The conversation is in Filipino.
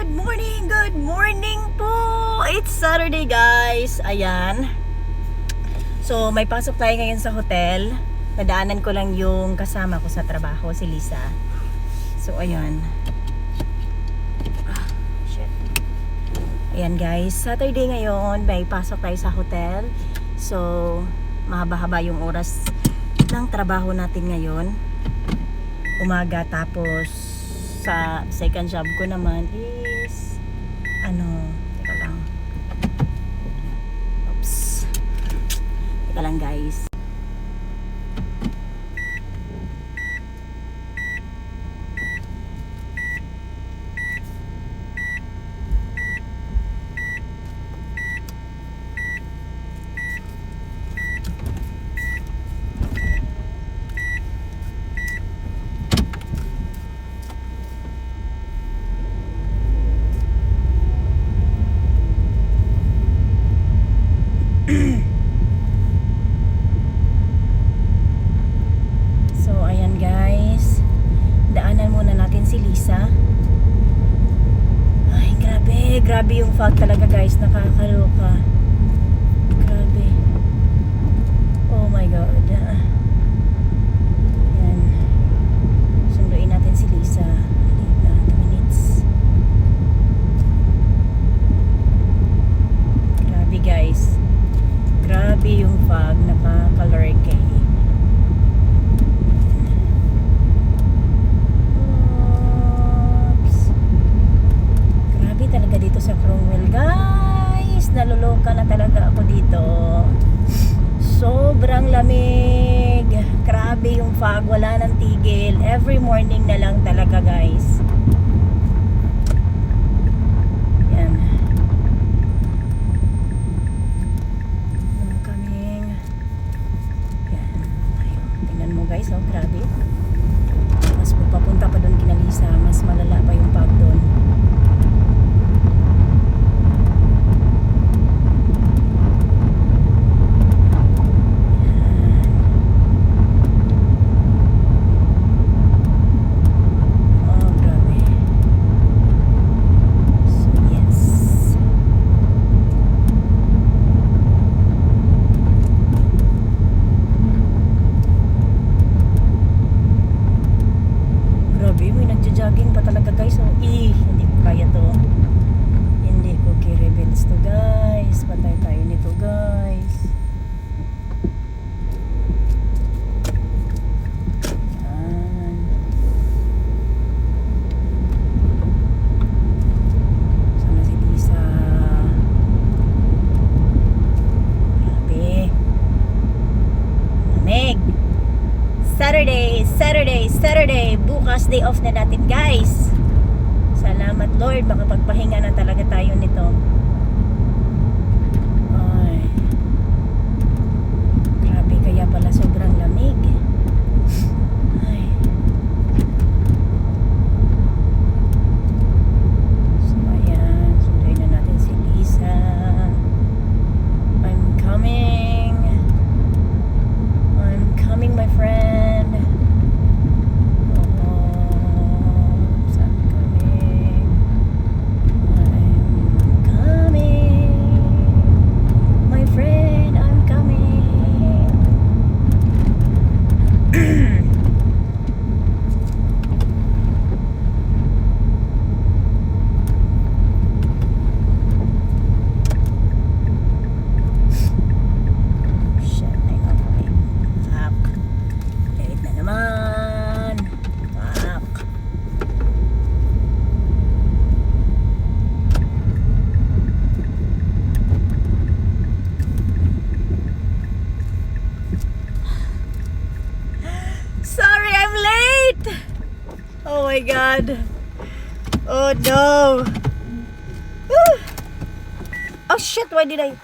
Good morning po! It's Saturday guys. Ayan. So may pasok tayo ngayon sa hotel. Nadaanan ko lang yung kasama ko sa trabaho, si Lisa. So ayan. Shit. Ayan guys, Saturday ngayon. May pasok tayo sa hotel. So mahaba-haba yung oras ng trabaho natin ngayon. Umaga, tapos sa second job ko naman is teka lang guys. So ayan guys, daanan muna natin si Lisa. Ay grabe yung fog talaga guys, nakakaloka. Grabe, oh my god. Ayan, sunduin natin si Lisa. Halika na, 2 minutes. Grabe guys, grabe yung fog, nakakalurke. Oops. Grabe talaga dito sa Cromwell guys, naluloka na talaga ako dito. Sobrang lamig, grabe yung fog, wala nang tigil. Every morning na lang talaga guys. Guys, oh, grabe. Mas papunta pa doon kina Lisa, mas malala pa yung pag doon. Oh, grabe. So, yes. May nagja-jogging pa talaga guys. So, hindi ko kaya to. Hindi ko kaya-rebels to guys. Patay tayo nito guys. Yan. Sana si Lisa. Grabe. Lamig. Saturday, bukas day off na natin guys. Salamat Lord, makapagpahinga na talaga tayo nito. Ay, grabe, kaya pala sobrang lamig. Ay. So ayan, sunduin na natin si Lisa. I'm coming my friend. Sorry, I'm late. Oh my god. Oh no. Oh shit, why did I